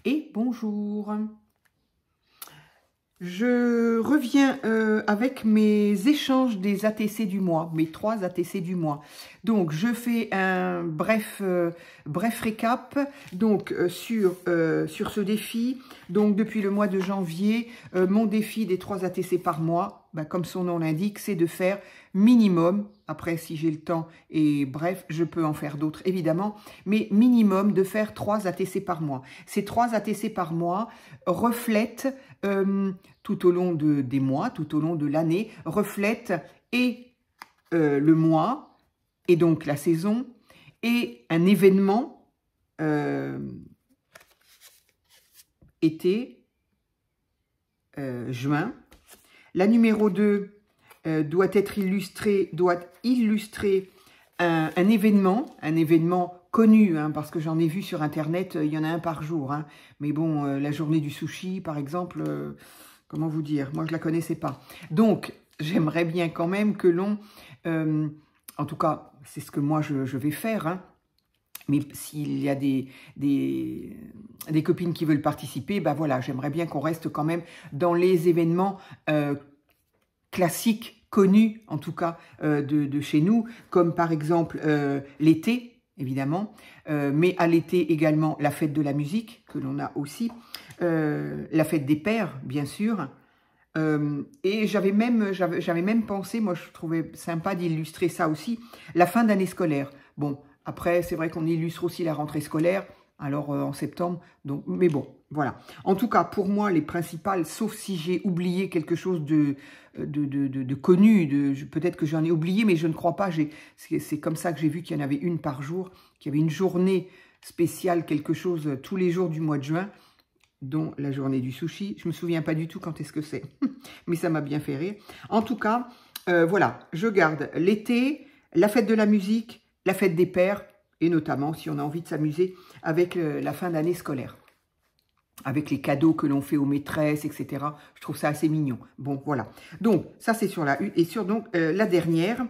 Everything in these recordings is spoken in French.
et bonjour. Je reviens avec mes échanges des ATC du mois, mes 3 ATC du mois. Donc, je fais un bref récap donc, sur ce défi. Donc, depuis le mois de janvier, mon défi des 3 ATC par mois, ben, comme son nom l'indique, c'est de faire minimum, après si j'ai le temps et bref, je peux en faire d'autres évidemment, mais minimum de faire 3 ATC par mois. Ces 3 ATC par mois reflètent tout au long des mois, tout au long de l'année, reflètent et le mois, et donc la saison, et un événement été, juin. La numéro 2 doit illustrer un événement connu, hein, parce que j'en ai vu sur Internet, il y en a un par jour. Hein, mais bon, la journée du sushi, par exemple, comment vous dire, moi je ne la connaissais pas. Donc, j'aimerais bien quand même que l'on, en tout cas, c'est ce que moi je vais faire, hein, mais s'il y a des copines qui veulent participer, ben voilà, j'aimerais bien qu'on reste quand même dans les événements classiques, connus en tout cas de chez nous, comme par exemple l'été, évidemment, mais à l'été également la fête de la musique, que l'on a aussi, la fête des pères, bien sûr, et j'avais même pensé, moi je trouvais sympa d'illustrer ça aussi, la fin d'année scolaire. Bon, après c'est vrai qu'on illustre aussi la rentrée scolaire, alors en septembre, donc, mais bon, voilà. En tout cas, pour moi, les principales, sauf si j'ai oublié quelque chose de connu, peut-être que j'en ai oublié, mais je ne crois pas, c'est comme ça que j'ai vu qu'il y en avait une par jour, qu'il y avait une journée spéciale, quelque chose, tous les jours du mois de juin, dont la journée du sushi. Je ne me souviens pas du tout quand est-ce que c'est, mais ça m'a bien fait rire. En tout cas, voilà, je garde l'été, la fête de la musique, la fête des pères, et notamment si on a envie de s'amuser avec la fin d'année scolaire, avec les cadeaux que l'on fait aux maîtresses, etc. Je trouve ça assez mignon. Bon, voilà. Donc, ça c'est sur la une. Et sur donc la dernière,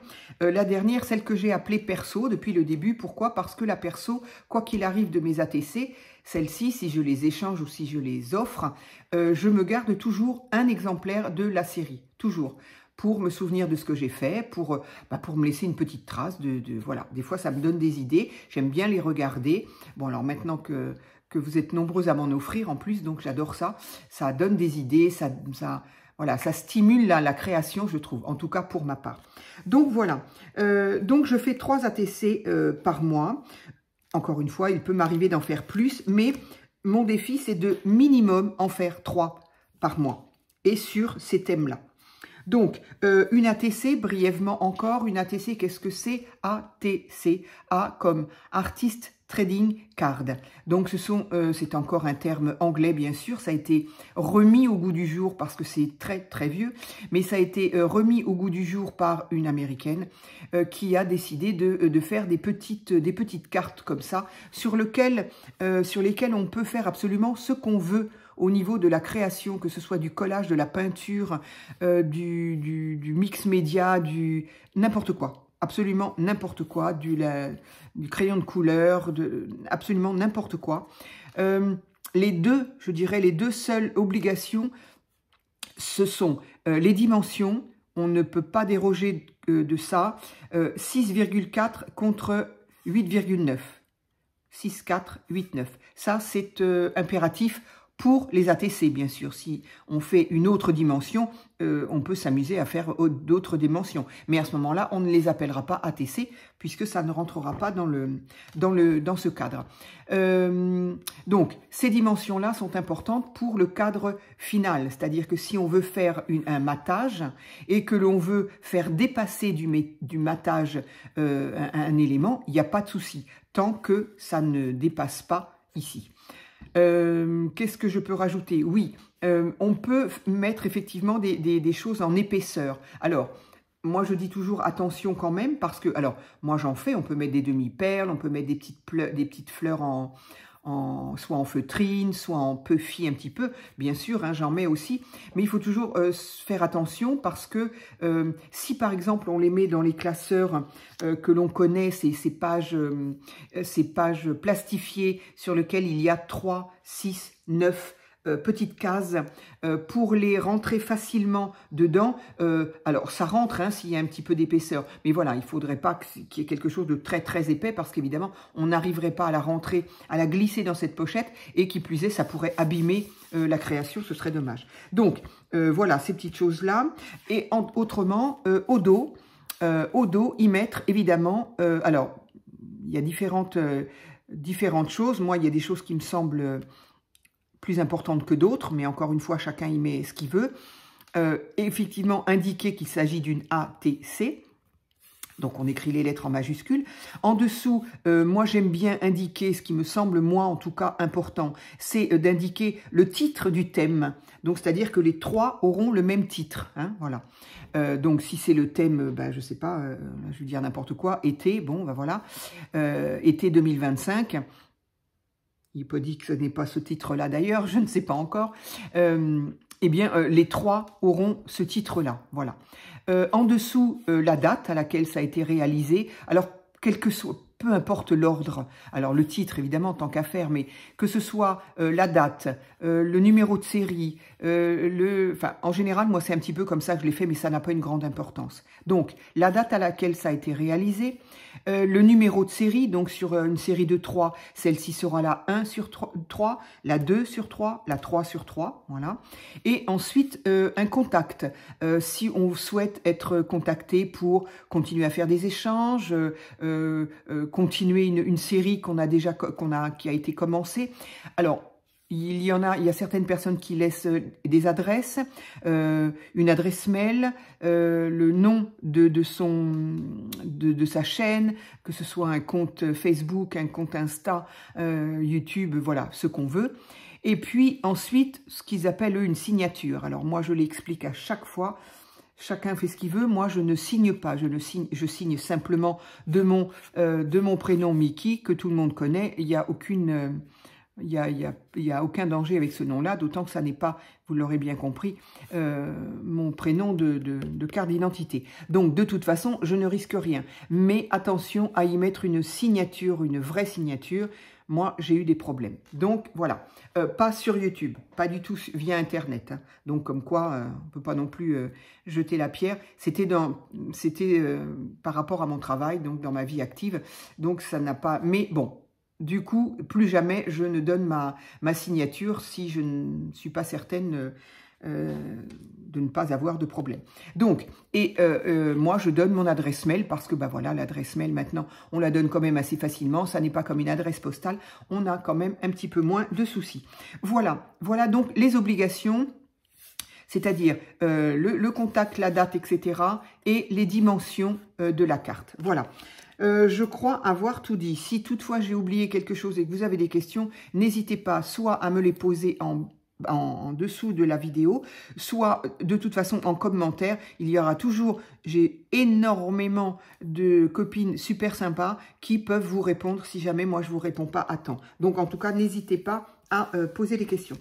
celle que j'ai appelée perso depuis le début. Pourquoi? Parce que la perso, quoi qu'il arrive de mes ATC, celles-ci, si je les échange ou si je les offre, je me garde toujours un exemplaire de la série. Toujours. Pour me souvenir de ce que j'ai fait, pour me laisser une petite trace voilà. Des fois, ça me donne des idées. J'aime bien les regarder. Bon, alors maintenant que vous êtes nombreux à m'en offrir en plus, donc j'adore ça. Ça donne des idées, voilà, ça stimule la création, je trouve, en tout cas pour ma part. Donc voilà, donc je fais 3 ATC par mois. Encore une fois, il peut m'arriver d'en faire plus, mais mon défi, c'est de minimum en faire 3 par mois, et sur ces thèmes-là. Donc, une ATC, brièvement encore, une ATC, qu'est-ce que c'est? ATC, A comme Artist Trading Card. Donc, c'est encore un terme anglais, bien sûr. Ça a été remis au goût du jour parce que c'est très, très vieux. Mais ça a été remis au goût du jour par une Américaine qui a décidé de faire des petites cartes comme ça sur lesquelles on peut faire absolument ce qu'on veut au niveau de la création, que ce soit du collage, de la peinture, du mix média, n'importe quoi. Absolument n'importe quoi, du crayon de couleur, absolument n'importe quoi. Les deux seules obligations, ce sont les dimensions. On ne peut pas déroger de ça. 6,4 contre 8,9. 6, 4, 8, 9. Ça, c'est impératif pour les ATC, bien sûr. Si on fait une autre dimension, on peut s'amuser à faire d'autres dimensions. Mais à ce moment-là, on ne les appellera pas ATC, puisque ça ne rentrera pas dans ce cadre. Donc, ces dimensions-là sont importantes pour le cadre final. C'est-à-dire que si on veut faire un matage et que l'on veut faire dépasser du matage un élément, il n'y a pas de souci, tant que ça ne dépasse pas ici. Qu'est-ce que je peux rajouter? Oui, on peut mettre effectivement des choses en épaisseur. Alors, moi je dis toujours attention quand même, parce que, alors, moi j'en fais, on peut mettre des demi-perles, on peut mettre des petites fleurs soit en feutrine, soit en puffy un petit peu. Bien sûr, hein, j'en mets aussi. Mais il faut toujours faire attention parce que si par exemple on les met dans les classeurs que l'on connaît, ces pages plastifiées sur lesquelles il y a 3, 6, 9 petites cases pour les rentrer facilement dedans. Alors ça rentre hein, s'il y a un petit peu d'épaisseur, mais voilà, il ne faudrait pas qu'il y ait quelque chose de très très épais parce qu'évidemment on n'arriverait pas à la rentrer, à la glisser dans cette pochette et qui plus est ça pourrait abîmer la création, ce serait dommage. Donc voilà ces petites choses là et autrement au dos y mettre évidemment alors il y a différentes choses. Moi il y a des choses qui me semblent plus importantes que d'autres, mais encore une fois, chacun y met ce qu'il veut. Effectivement, indiquer qu'il s'agit d'une ATC. Donc, on écrit les lettres en majuscules. En dessous, moi, j'aime bien indiquer, ce qui me semble, moi, en tout cas, important, c'est d'indiquer le titre du thème. Donc, c'est-à-dire que les 3 auront le même titre. Hein, voilà. Donc, si c'est le thème, ben, je ne sais pas, je vais dire n'importe quoi, été, bon, ben voilà, été 2025. Il peut dire que ce n'est pas ce titre-là d'ailleurs, je ne sais pas encore. Eh bien, les 3 auront ce titre-là, voilà. En dessous, la date à laquelle ça a été réalisé. Alors, quel que soit, peu importe l'ordre. Alors, le titre, évidemment, tant qu'à faire, mais que ce soit la date, le numéro de série, enfin, en général, moi, c'est un petit peu comme ça que je l'ai fait, mais ça n'a pas une grande importance. Donc, la date à laquelle ça a été réalisé, le numéro de série, donc sur une série de 3, celle-ci sera la 1 sur 3, la 2 sur 3, la 3 sur 3, voilà. Et ensuite, un contact. Si on souhaite être contacté pour continuer à faire des échanges, continuer une série qui a été commencée. Alors, il y a certaines personnes qui laissent des adresses, une adresse mail, le nom de sa chaîne, que ce soit un compte Facebook, un compte Insta, YouTube, voilà, ce qu'on veut. Et puis ensuite, ce qu'ils appellent eux une signature. Alors moi, je l'explique à chaque fois. Chacun fait ce qu'il veut. Moi, je ne signe pas. Je signe simplement de mon prénom Mickey, que tout le monde connaît. Il n'y a aucune... Il y a aucun danger avec ce nom-là, d'autant que ça n'est pas, vous l'aurez bien compris, mon prénom de carte d'identité. Donc, de toute façon, je ne risque rien. Mais attention à y mettre une signature, une vraie signature. Moi, j'ai eu des problèmes. Donc, voilà. Pas sur YouTube, pas du tout via Internet. Hein. Donc, comme quoi, on ne peut pas non plus jeter la pierre. C'était par rapport à mon travail, donc dans ma vie active. Donc, ça n'a pas... Mais bon... Du coup, plus jamais je ne donne ma signature si je ne suis pas certaine de ne pas avoir de problème. Donc, moi, je donne mon adresse mail parce que, ben voilà, l'adresse mail, maintenant, on la donne quand même assez facilement. Ça n'est pas comme une adresse postale. On a quand même un petit peu moins de soucis. Voilà donc les obligations, c'est-à-dire le contact, la date, etc. et les dimensions de la carte. Voilà. Je crois avoir tout dit. Si toutefois j'ai oublié quelque chose et que vous avez des questions, n'hésitez pas soit à me les poser en dessous de la vidéo, soit de toute façon en commentaire. Il y aura toujours, j'ai énormément de copines super sympas qui peuvent vous répondre si jamais moi je vous réponds pas à temps. Donc en tout cas, n'hésitez pas à poser des questions.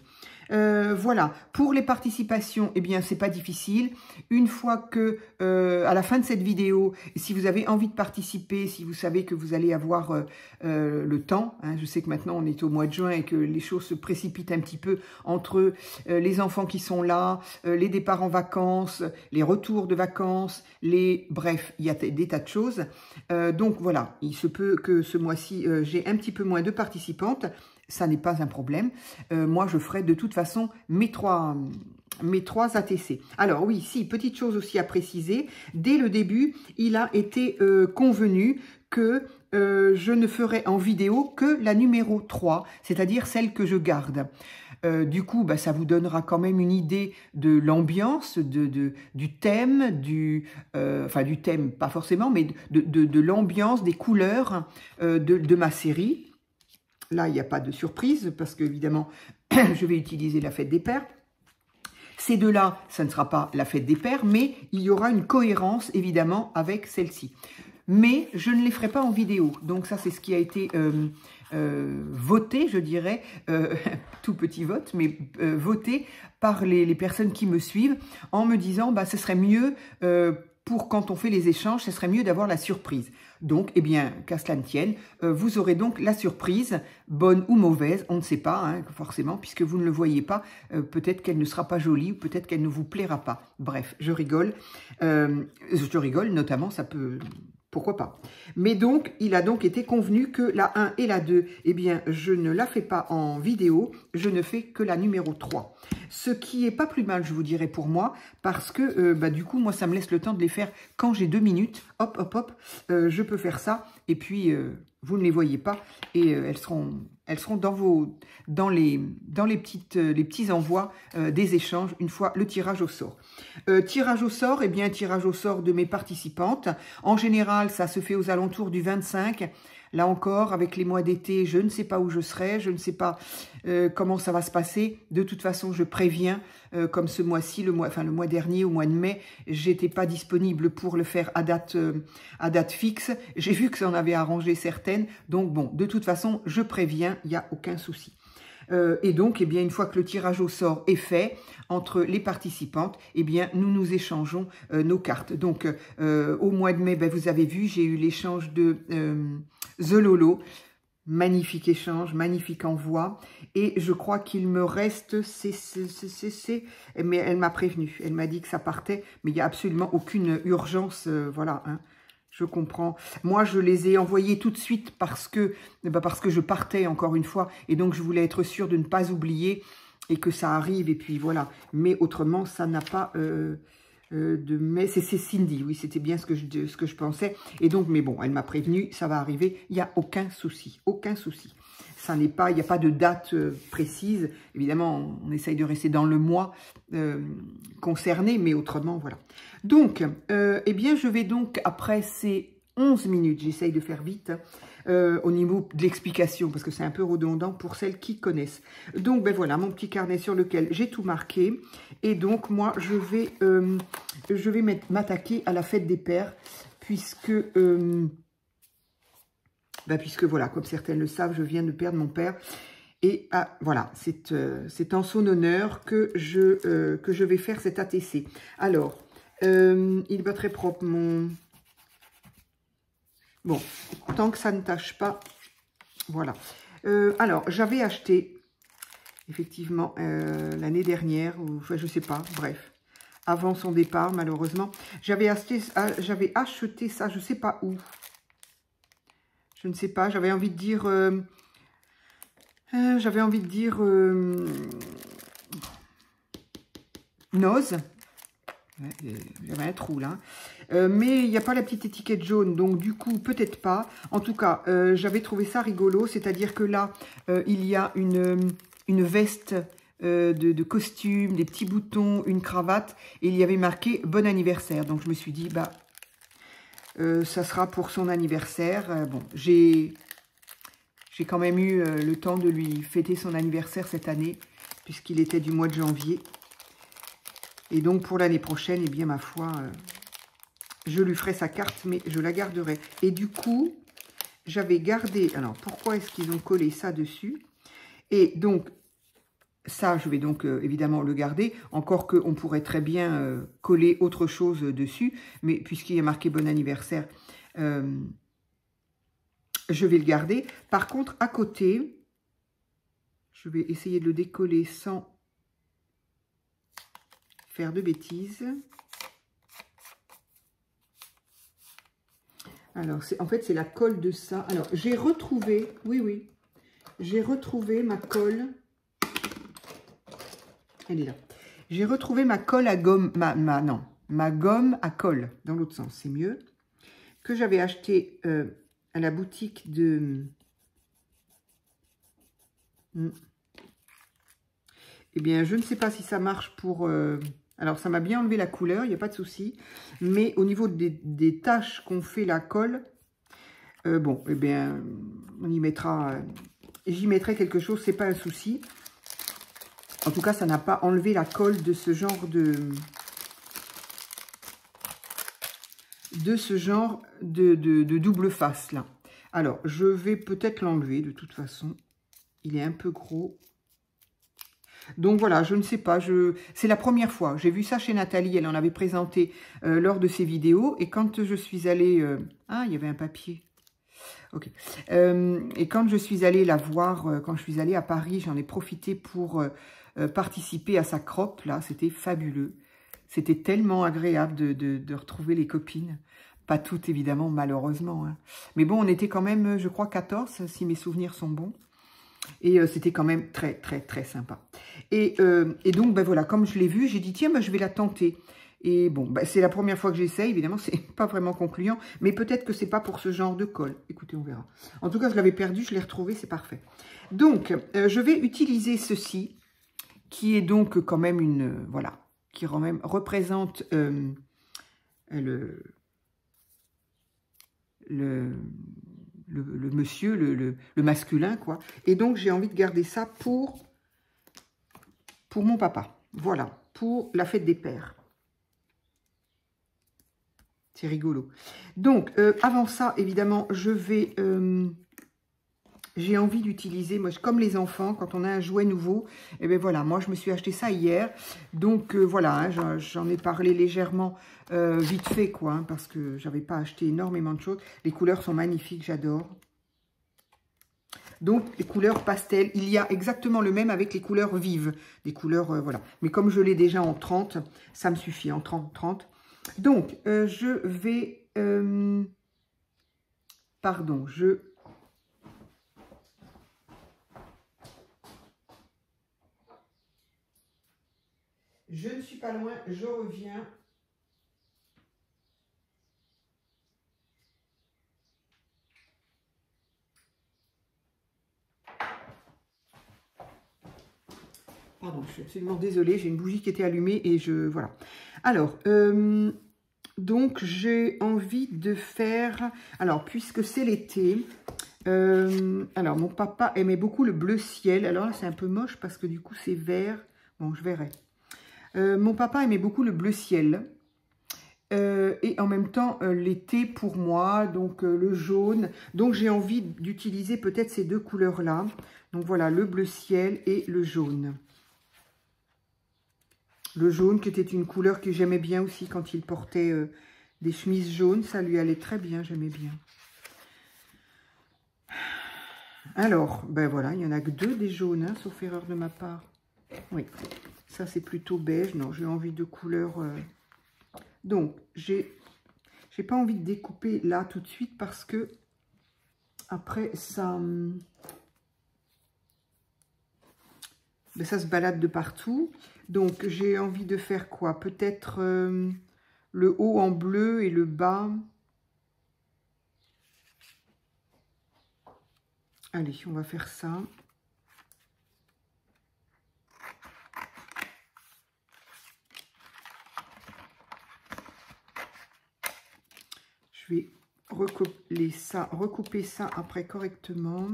Voilà, pour les participations, eh bien, c'est pas difficile. Une fois que, à la fin de cette vidéo, si vous avez envie de participer, si vous savez que vous allez avoir le temps, hein, je sais que maintenant on est au mois de juin et que les choses se précipitent un petit peu entre les enfants qui sont là, les départs en vacances, les retours de vacances, bref, il y a des tas de choses. Donc voilà, il se peut que ce mois-ci, j'ai un petit peu moins de participantes. Ça n'est pas un problème. Moi, je ferai de toute façon mes trois ATC. Alors oui, si, petite chose aussi à préciser. Dès le début, il a été convenu que je ne ferai en vidéo que la numéro 3, c'est-à-dire celle que je garde. Du coup, bah, ça vous donnera quand même une idée de l'ambiance, du thème, enfin du thème, pas forcément, mais de l'ambiance, des couleurs de ma série. Là, il n'y a pas de surprise parce qu'évidemment, je vais utiliser la fête des pères. Ces deux-là, ça ne sera pas la fête des pères, mais il y aura une cohérence, évidemment, avec celle-ci. Mais je ne les ferai pas en vidéo. Donc ça, c'est ce qui a été voté, je dirais, tout petit vote, mais voté par les personnes qui me suivent en me disant bah, ce serait mieux pour quand on fait les échanges, ce serait mieux d'avoir la surprise. Donc, eh bien, qu'à cela ne tienne, vous aurez donc la surprise, bonne ou mauvaise, on ne sait pas, hein, forcément, puisque vous ne le voyez pas, peut-être qu'elle ne sera pas jolie, ou peut-être qu'elle ne vous plaira pas. Bref, je rigole, notamment, ça peut... Pourquoi pas? Mais donc, il a donc été convenu que la 1 et la 2, eh bien, je ne la fais pas en vidéo, je ne fais que la numéro 3. Ce qui est pas plus mal, je vous dirais, pour moi, parce que, du coup, moi, ça me laisse le temps de les faire quand j'ai 2 minutes. Hop, hop, hop, je peux faire ça. Et puis, vous ne les voyez pas et elles seront dans les petits envois des échanges une fois le tirage au sort. Tirage au sort, eh bien, tirage au sort de mes participantes. En général, ça se fait aux alentours du 25. Là encore, avec les mois d'été, je ne sais pas où je serai, je ne sais pas comment ça va se passer. De toute façon, je préviens, comme ce mois-ci, le mois dernier, au mois de mai, j'étais pas disponible pour le faire à date fixe. J'ai vu que ça en avait arrangé certaines. Donc bon, de toute façon, je préviens, il n'y a aucun souci. Et donc, eh bien, une fois que le tirage au sort est fait entre les participantes, eh bien, nous échangeons nos cartes. Donc, au mois de mai, ben, vous avez vu, j'ai eu l'échange de The Lolo. Magnifique échange, magnifique envoi. Et je crois qu'il me reste... Mais elle m'a prévenu. Elle m'a dit que ça partait, mais il n'y a absolument aucune urgence. Voilà, hein. Je comprends. Moi, je les ai envoyés tout de suite parce que je partais, encore une fois. Et donc, je voulais être sûre de ne pas oublier et que ça arrive. Et puis, voilà. Mais autrement, ça n'a pas mais c'est Cindy. Oui, c'était bien ce que je pensais. Et donc, mais bon, elle m'a prévenu, ça va arriver. Il n'y a aucun souci. Aucun souci. Ça n'est pas, il n'y a pas de date précise. Évidemment, on essaye de rester dans le mois concerné, mais autrement, voilà. Donc, eh bien, je vais donc, après ces 11 minutes, j'essaye de faire vite, au niveau de l'explication, parce que c'est un peu redondant pour celles qui connaissent. Donc, ben voilà, mon petit carnet sur lequel j'ai tout marqué. Et donc, moi, je vais m'attaquer à la fête des pères, puisque... puisque voilà, comme certaines le savent, je viens de perdre mon père. Et voilà, c'est en son honneur que je vais faire cet ATC. Alors, il va très propre, mon... Bon, tant que ça ne tâche pas, voilà. Alors, j'avais acheté, effectivement, l'année dernière, ou enfin, je sais pas, bref, avant son départ, malheureusement, j'avais acheté ça, je sais pas où. Je ne sais pas, j'avais envie de dire... Nose. J'avais un trou là. Mais il n'y a pas la petite étiquette jaune, donc du coup, peut-être pas. En tout cas, j'avais trouvé ça rigolo, c'est-à-dire que là, il y a une veste de costume, des petits boutons, une cravate, et il y avait marqué « Bon anniversaire ». Donc je me suis dit, ça sera pour son anniversaire. Bon, j'ai quand même eu le temps de lui fêter son anniversaire cette année, puisqu'il était du mois de janvier. Et donc, pour l'année prochaine, eh bien, ma foi, je lui ferai sa carte, mais je la garderai. Et du coup, j'avais gardé... Alors, pourquoi est-ce qu'ils ont collé ça dessus? Et donc, ça, je vais donc évidemment le garder. Encore qu'on pourrait très bien coller autre chose dessus. Mais puisqu'il y a marqué « Bon anniversaire », je vais le garder. Par contre, à côté, je vais essayer de le décoller sans faire de bêtises. Alors, en fait, c'est la colle de ça. Alors, j'ai retrouvé, oui, j'ai retrouvé ma colle. Elle est là. J'ai retrouvé ma colle à gomme, ma gomme à colle, dans l'autre sens, c'est mieux, que j'avais acheté à la boutique de... Eh bien, je ne sais pas si ça marche pour... Alors, ça m'a bien enlevé la couleur, il n'y a pas de souci. Mais au niveau des taches qu'on fait la colle, bon, eh bien, on y mettra... J'y mettrai quelque chose, c'est pas un souci. En tout cas, ça n'a pas enlevé la colle de ce genre de double face, là. Alors, je vais peut-être l'enlever de toute façon. Il est un peu gros. Donc voilà, je ne sais pas, c'est la première fois. J'ai vu ça chez Nathalie, elle en avait présenté lors de ses vidéos. Et quand je suis allée... Ah, il y avait un papier. Ok. Et quand je suis allée la voir, quand je suis allée à Paris, j'en ai profité pour participer à sa croque, là. C'était fabuleux. C'était tellement agréable de retrouver les copines. Pas toutes, évidemment, malheureusement. Hein. Mais bon, on était quand même, je crois, 14, si mes souvenirs sont bons. Et c'était quand même très, très, très sympa. Et donc, ben voilà, comme je l'ai vu, j'ai dit, tiens, ben, je vais la tenter. Et bon, ben, c'est la première fois que j'essaye, évidemment, c'est pas vraiment concluant. Mais peut-être que c'est pas pour ce genre de colle. Écoutez, on verra. En tout cas, je l'avais perdu, je l'ai retrouvé, c'est parfait. Donc, je vais utiliser ceci, qui est donc quand même une... voilà, qui représente le monsieur, le masculin, quoi. Et donc, j'ai envie de garder ça pour mon papa. Voilà, pour la fête des pères. C'est rigolo. Donc, avant ça, évidemment, je vais... j'ai envie d'utiliser, moi, comme les enfants, quand on a un jouet nouveau, et bien voilà, moi, je me suis acheté ça hier. Donc, voilà, hein, j'en ai parlé légèrement, vite fait, quoi, hein, parce que j'avais pas acheté énormément de choses. Les couleurs sont magnifiques, j'adore. Donc, les couleurs pastel, il y a exactement le même avec les couleurs vives. Des couleurs, voilà. Mais comme je l'ai déjà en 30, ça me suffit, en 30. Donc, je vais... pardon, je ne suis pas loin, je reviens. Pardon, je suis absolument désolée, j'ai une bougie qui était allumée et je... Voilà. Alors, donc j'ai envie de faire... Alors, puisque c'est l'été... alors, mon papa aimait beaucoup le bleu ciel. Alors là, c'est un peu moche parce que du coup, c'est vert. Bon, je verrai. Mon papa aimait beaucoup le bleu ciel. Et en même temps, l'été pour moi, donc le jaune. Donc, j'ai envie d'utiliser peut-être ces deux couleurs-là. Donc, voilà, le bleu ciel et le jaune. Le jaune qui était une couleur que j'aimais bien aussi quand il portait des chemises jaunes. Ça lui allait très bien, j'aimais bien. Alors, ben voilà, il n'y en a que deux des jaunes, hein, sauf erreur de ma part. Oui, ça c'est plutôt beige. Non, j'ai envie de couleur... Donc, j'ai pas envie de découper là tout de suite parce que après, ça... Ben, ça se balade de partout. Donc, j'ai envie de faire quoi? Peut-être le haut en bleu et le bas... Allez, on va faire ça. Je vais recouper ça après correctement.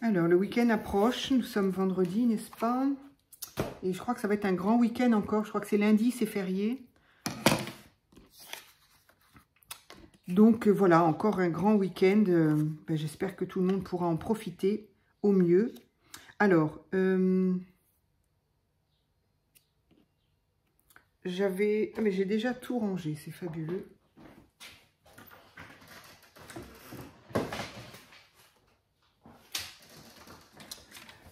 Alors, le week-end approche. Nous sommes vendredi, n'est-ce pas? Et je crois que ça va être un grand week-end encore. Je crois que c'est lundi, c'est férié. Donc, voilà, encore un grand week-end. Ben, j'espère que tout le monde pourra en profiter au mieux. Alors, j'avais... Ah, mais j'ai déjà tout rangé, c'est fabuleux.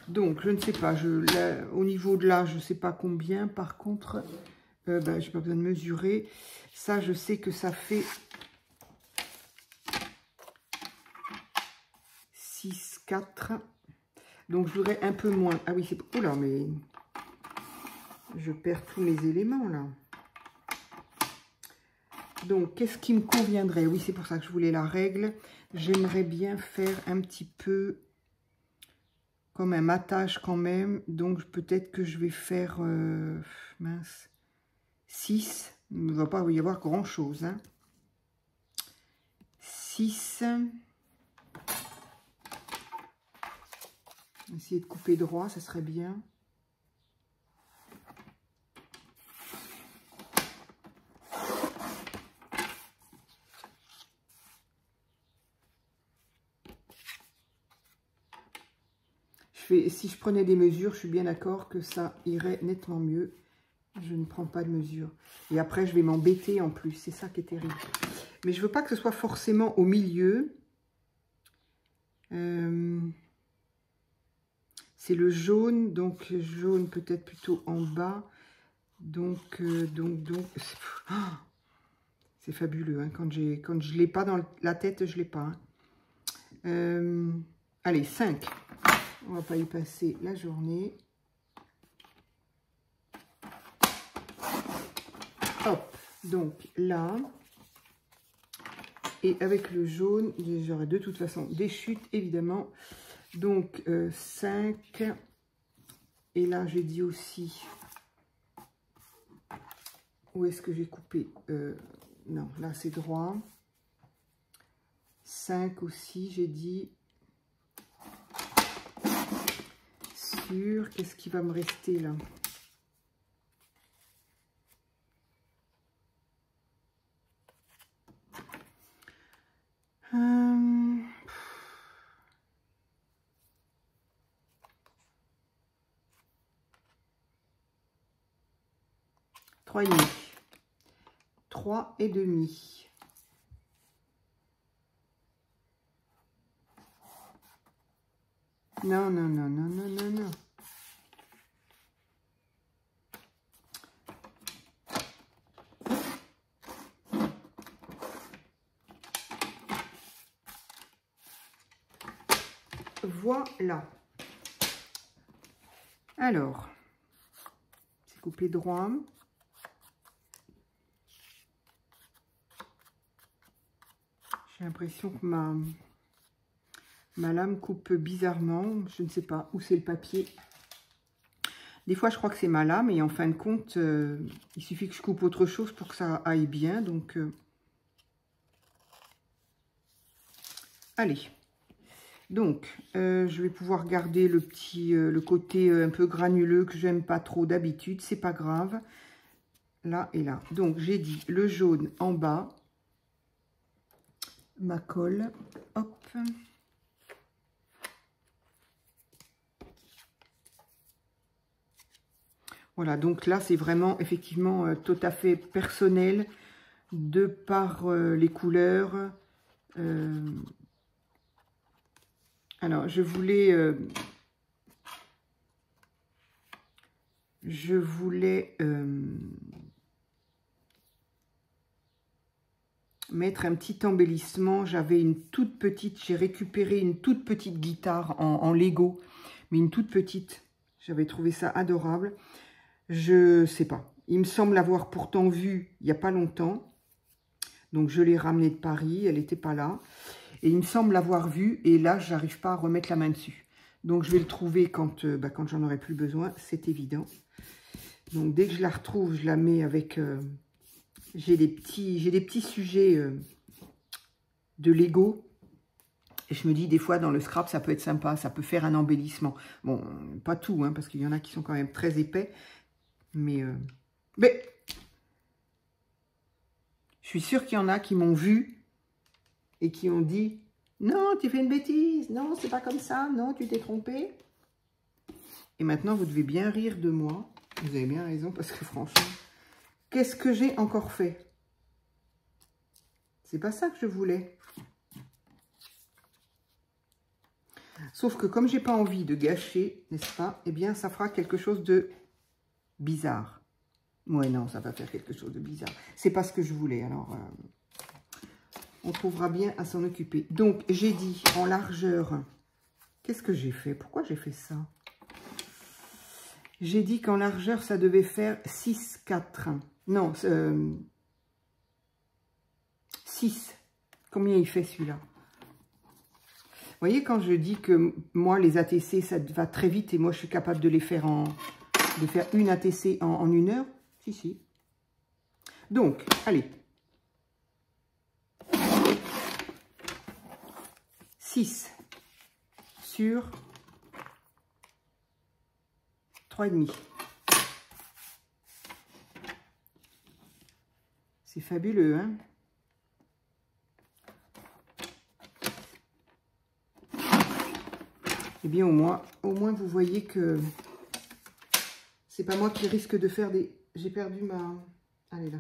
Donc, je ne sais pas, là, au niveau de là, je ne sais pas combien. Par contre, ben, je n'ai pas besoin de mesurer. Ça, je sais que ça fait 6, 4. Donc, je voudrais un peu moins. Ah oui, c'est... Oh là, mais je perds tous mes éléments, là. Donc, qu'est-ce qui me conviendrait? Oui, c'est pour ça que je voulais la règle. J'aimerais bien faire un petit peu... comme un matage quand même, donc peut-être que je vais faire, mince, 6, il ne va pas y avoir grand chose, hein. 6, essayer de couper droit, ça serait bien. si je prenais des mesures, je suis bien d'accord que ça irait nettement mieux. Je ne prends pas de mesures. Et après, je vais m'embêter en plus. C'est ça qui est terrible. Mais je ne veux pas que ce soit forcément au milieu. C'est le jaune. Donc, jaune peut-être plutôt en bas. Donc. C'est fabuleux. Hein. Quand je ne l'ai pas dans la tête, je ne l'ai pas. Hein. Allez, 5. On ne va pas y passer la journée. Hop, donc là, et avec le jaune, j'aurai de toute façon des chutes, évidemment. Donc, 5. Et là, j'ai dit aussi, où est-ce que j'ai coupé? Non, là, c'est droit. 5 aussi, j'ai dit. Sur, qu'est-ce qui va me rester là? Trois et demi. 3 et demi. Non, non, non, non, non, non, non. Voilà. Alors, c'est coupé droit. J'ai l'impression que ma lame coupe bizarrement. Je ne sais pas où c'est le papier. Des fois, je crois que c'est ma lame. Et en fin de compte, il suffit que je coupe autre chose pour que ça aille bien. Donc, allez. Donc, je vais pouvoir garder le côté un peu granuleux que j'aime pas trop d'habitude. C'est pas grave. Là et là. Donc, j'ai dit le jaune en bas. Ma colle. Hop. Voilà, donc là, c'est vraiment effectivement tout à fait personnel de par les couleurs. Alors, je voulais mettre un petit embellissement. J'avais une toute petite, j'ai récupéré une toute petite guitare en Lego, mais une toute petite. J'avais trouvé ça adorable. Je sais pas. Il me semble l'avoir pourtant vue il n'y a pas longtemps. Donc, je l'ai ramenée de Paris. Elle n'était pas là. Et il me semble l'avoir vue. Et là, je n'arrive pas à remettre la main dessus. Donc, je vais le trouver quand j'en aurai plus besoin. C'est évident. Donc, dès que je la retrouve, je la mets avec... j'ai des petits sujets de Lego. Et je me dis, des fois, dans le scrap, ça peut être sympa. Ça peut faire un embellissement. Bon, pas tout, hein, parce qu'il y en a qui sont quand même très épais. Mais je suis sûre qu'il y en a qui m'ont vu et qui ont dit « Non, tu fais une bêtise. Non, c'est pas comme ça. Non, tu t'es trompé. » Et maintenant, vous devez bien rire de moi. Vous avez bien raison parce que franchement, qu'est-ce que j'ai encore fait? C'est pas ça que je voulais. Sauf que comme j'ai pas envie de gâcher, n'est-ce pas? Eh bien, ça fera quelque chose de bizarre. Ouais, non, ça va faire quelque chose de bizarre. C'est pas ce que je voulais, alors on trouvera bien à s'en occuper. Donc, j'ai dit en largeur, qu'est-ce que j'ai fait? Pourquoi j'ai fait ça? J'ai dit qu'en largeur, ça devait faire 6, 4. Non, 6. Combien il fait celui-là? Vous voyez, quand je dis que moi, les ATC, ça va très vite et moi, je suis capable de les faire de faire une ATC en 1 heure. Si, si. Donc, allez. 6 sur 3,5. C'est fabuleux, hein? eh bien au moins vous voyez que c'est pas moi qui risque de faire des... J'ai perdu ma... Allez là.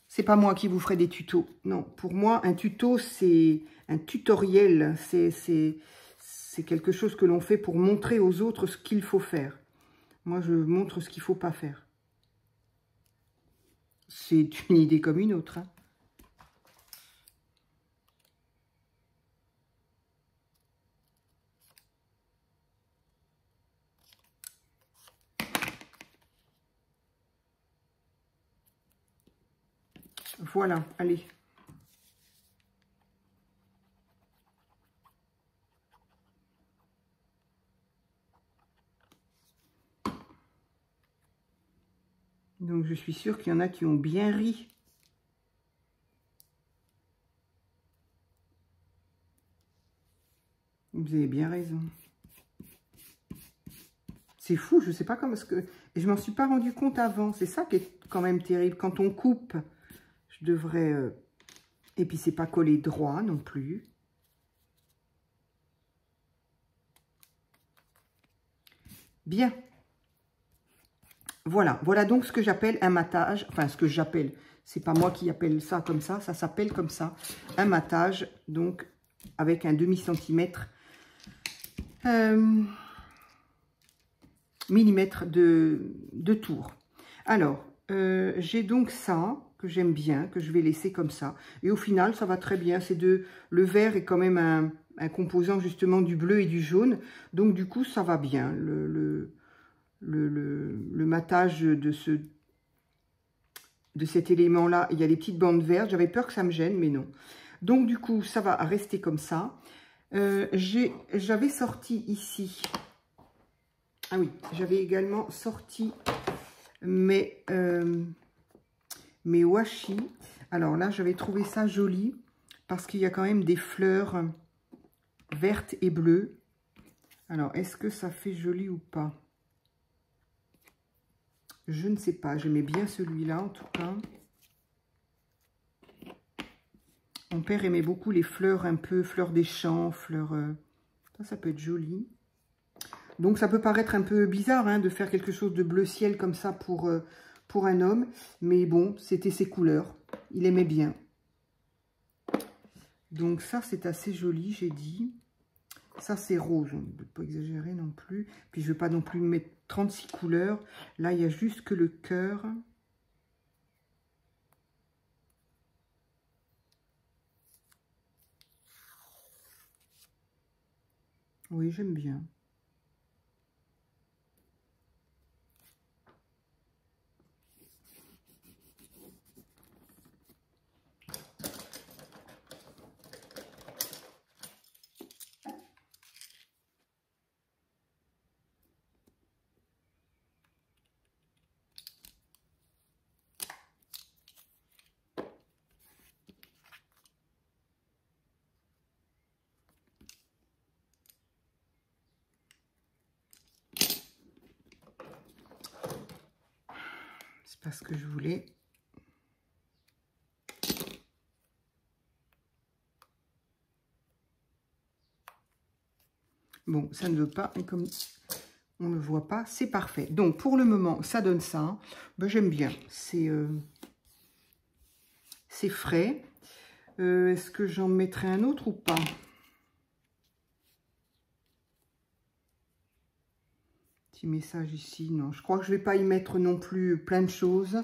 C'est pas moi qui vous ferai des tutos. Non, pour moi, un tuto, c'est un tutoriel. C'est quelque chose que l'on fait pour montrer aux autres ce qu'il faut faire. Moi, je montre ce qu'il ne faut pas faire. C'est une idée comme une autre, hein. Voilà, allez. Donc, je suis sûre qu'il y en a qui ont bien ri. Vous avez bien raison. C'est fou, je ne sais pas comment... Et je m'en suis pas rendu compte avant. C'est ça qui est quand même terrible. Quand on coupe, je devrais... Et puis, c'est pas collé droit non plus. Bien. Voilà. Voilà donc ce que j'appelle un matage. Enfin, ce que j'appelle... C'est pas moi qui appelle ça comme ça. Ça s'appelle comme ça. Un matage, donc, avec un demi-centimètre... millimètres de tour. Alors, j'ai donc ça, que j'aime bien, que je vais laisser comme ça. Et au final, ça va très bien. Le vert est quand même un composant justement du bleu et du jaune. Donc, du coup, ça va bien. Le matage de cet élément-là, il y a des petites bandes vertes. J'avais peur que ça me gêne, mais non. Donc, du coup, ça va rester comme ça. J'avais sorti ici... Ah oui, j'avais également sorti mes washi. Alors là, j'avais trouvé ça joli parce qu'il y a quand même des fleurs vertes et bleues. Alors, est-ce que ça fait joli ou pas? Je ne sais pas. J'aimais bien celui-là, en tout cas. Mon père aimait beaucoup les fleurs un peu, fleurs des champs, fleurs... Ça peut être joli. Donc, ça peut paraître un peu bizarre hein, de faire quelque chose de bleu ciel comme ça pour un homme. Mais bon, c'était ses couleurs. Il aimait bien. Donc, ça, c'est assez joli, j'ai dit. Ça, c'est rose. On ne peut pas exagérer non plus. Puis, je ne veux pas non plus mettre 36 couleurs. Là, il y a juste que le cœur. Oui, j'aime bien. C'est pas ce que je voulais. Bon, ça ne veut pas, et comme on ne le voit pas, c'est parfait. Donc, pour le moment, ça donne ça. Ben, j'aime bien. C'est frais. Est-ce que j'en mettrai un autre ou pas? Petit message ici. Non, je crois que je ne vais pas y mettre non plus plein de choses.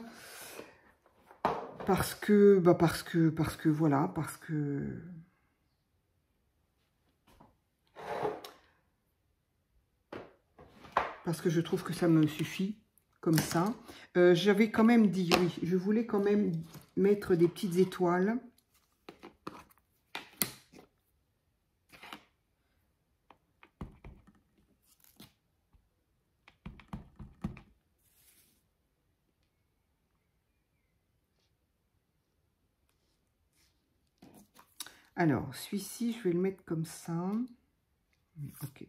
Parce que voilà, parce que... Parce que je trouve que ça me suffit comme ça. J'avais quand même dit, oui, je voulais quand même mettre des petites étoiles. Alors, celui-ci, je vais le mettre comme ça. Ok.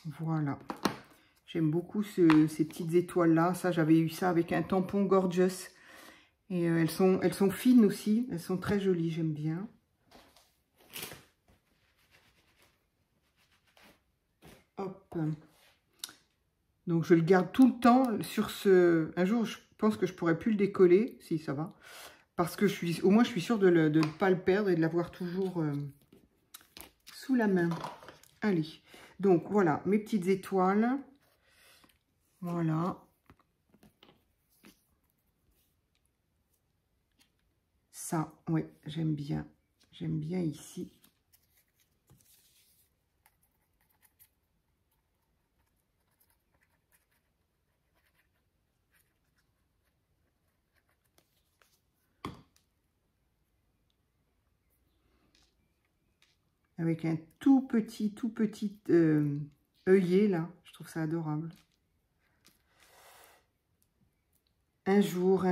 Voilà. J'aime beaucoup ces petites étoiles-là. Ça, j'avais eu ça avec un tampon Gorgeous Et elles sont fines aussi, elles sont très jolies, j'aime bien. Hop. Donc je le garde tout le temps sur ce... Un jour, je pense que je pourrais plus le décoller, si ça va. Parce que au moins je suis sûre de ne pas le perdre et de l'avoir toujours sous la main. Allez, donc voilà, mes petites étoiles. Voilà. Ça, oui, j'aime bien. J'aime bien ici. Avec un tout petit œillet, là. Je trouve ça adorable. Un jour,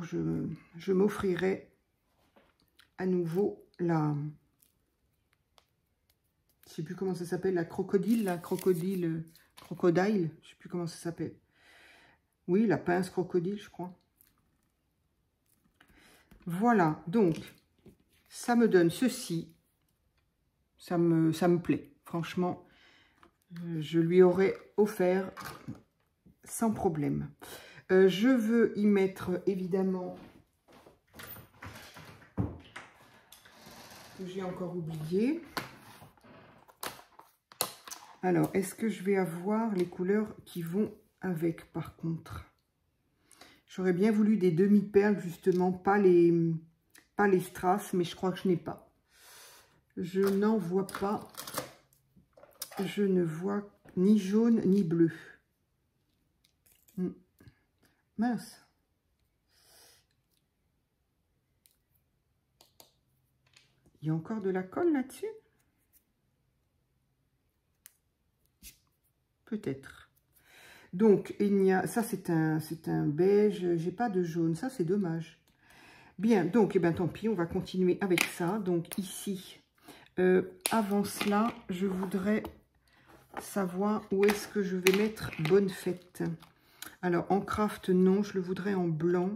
je m'offrirai à nouveau la... Je ne sais plus comment ça s'appelle, la crocodile, crocodile, je sais plus comment ça s'appelle. Oui, la pince crocodile, je crois. Voilà, donc, ça me donne ceci. Ça me plaît, franchement. Je lui aurais offert sans problème. Je veux y mettre, évidemment, que j'ai encore oublié. Alors, est-ce que je vais avoir les couleurs qui vont avec, par contre? J'aurais bien voulu des demi-perles, justement, pas les strass, mais je crois que je n'ai pas. Je n'en vois pas. Je ne vois ni jaune ni bleu. Mince. Il y a encore de la colle là-dessus? Peut-être. Donc, il y a... Ça, c'est un beige. J'ai pas de jaune. Ça, c'est dommage. Bien, donc, eh ben, tant pis. On va continuer avec ça. Donc, ici, avant cela, je voudrais savoir où est-ce que je vais mettre Bonne Fête. Alors, en craft, non. Je le voudrais en blanc.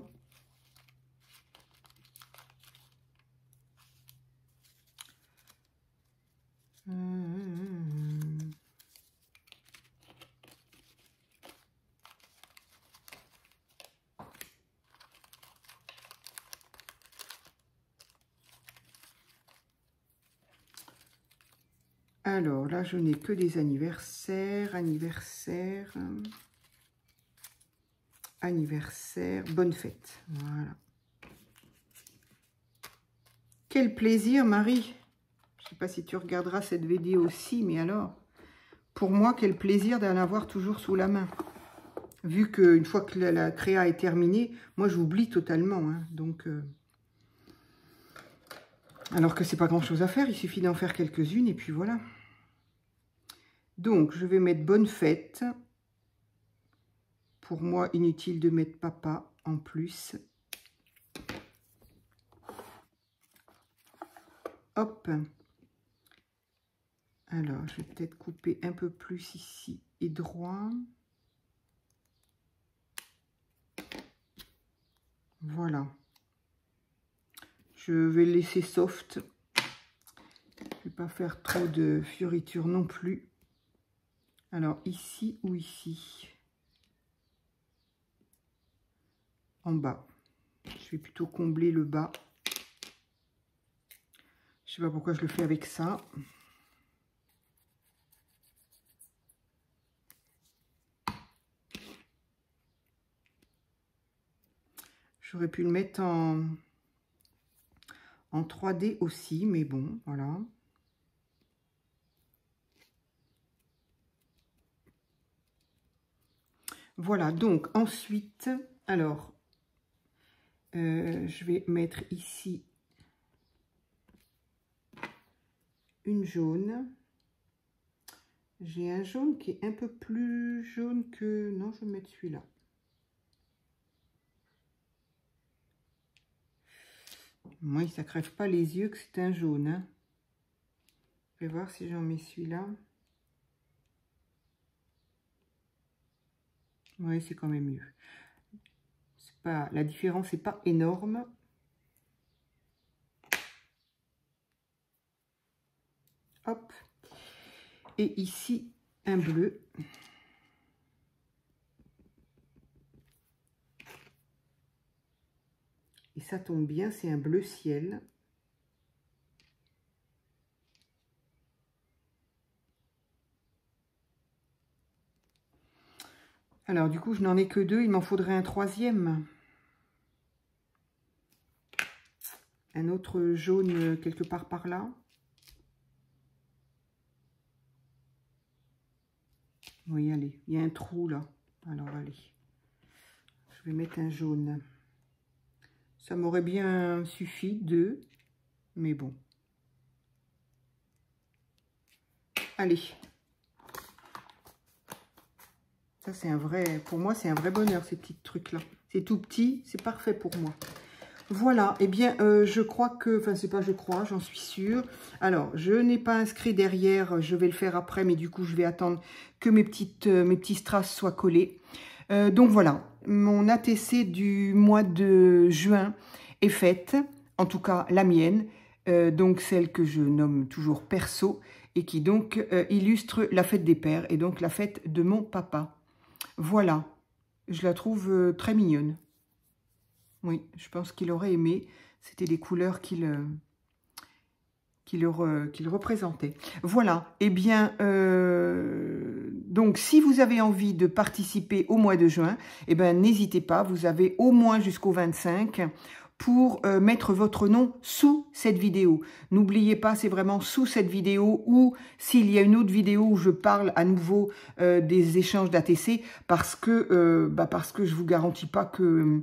Alors, là, je n'ai que des anniversaires, bonne fête. Voilà. Quel plaisir, Marie. Je ne sais pas si tu regarderas cette vidéo aussi, mais alors, pour moi, quel plaisir d'en avoir toujours sous la main. Vu qu'une fois que la créa est terminée, moi, j'oublie totalement. Hein, donc, alors que c'est pas grand-chose à faire, il suffit d'en faire quelques-unes et puis voilà. Donc, je vais mettre Bonne Fête. Pour moi, inutile de mettre Papa en plus. Hop. Alors, je vais peut-être couper un peu plus ici et droit. Voilà. Je vais le laisser soft. Je ne vais pas faire trop de fioritures non plus. Alors, ici ou ici? En bas. Je vais plutôt combler le bas. Je ne sais pas pourquoi je le fais avec ça. J'aurais pu le mettre en 3D aussi, mais bon, voilà. Voilà, donc ensuite, alors, je vais mettre ici une jaune. J'ai un jaune qui est un peu plus jaune que... Non, je vais mettre celui-là. Moi, ça crève pas les yeux que c'est un jaune. Hein. Je vais voir si j'en mets celui-là. Oui, c'est quand même mieux. pas, la différence n'est pas énorme. Hop. Et ici, un bleu. Et ça tombe bien, c'est un bleu ciel. Alors, du coup, je n'en ai que 2. Il m'en faudrait un 3e. Un autre jaune quelque part par là. Oui, allez, il y a un trou là. Alors, allez. Je vais mettre un jaune. Ça m'aurait bien suffi, 2. Mais bon. Allez. Ça, c'est un vrai... Pour moi, c'est un vrai bonheur, ces petits trucs-là. C'est tout petit, c'est parfait pour moi. Voilà, eh bien, je crois que... Enfin, c'est pas je crois, j'en suis sûre. Alors, je n'ai pas inscrit derrière, je vais le faire après, mais du coup, je vais attendre que mes petits strass soient collés. Donc, voilà, mon ATC du mois de juin est faite, en tout cas, la mienne, donc celle que je nomme toujours perso, et qui donc illustre la fête des pères, et donc la fête de mon papa. Voilà, je la trouve très mignonne. Oui, je pense qu'il aurait aimé. C'était les couleurs qu'il représentait. Voilà, eh bien, donc si vous avez envie de participer au mois de juin, eh bien, n'hésitez pas, vous avez au moins jusqu'au 25 pour mettre votre nom sous cette vidéo. N'oubliez pas, c'est vraiment sous cette vidéo ou s'il y a une autre vidéo où je parle à nouveau des échanges d'ATC parce que je vous garantis pas que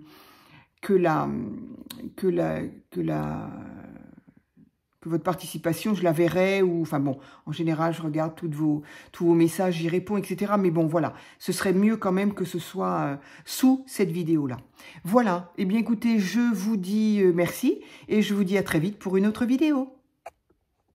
votre participation, je la verrai, ou enfin bon, en général, je regarde tous vos messages, j'y réponds, etc. Mais bon, voilà, ce serait mieux quand même que ce soit sous cette vidéo-là. Voilà, eh bien écoutez, je vous dis merci et je vous dis à très vite pour une autre vidéo.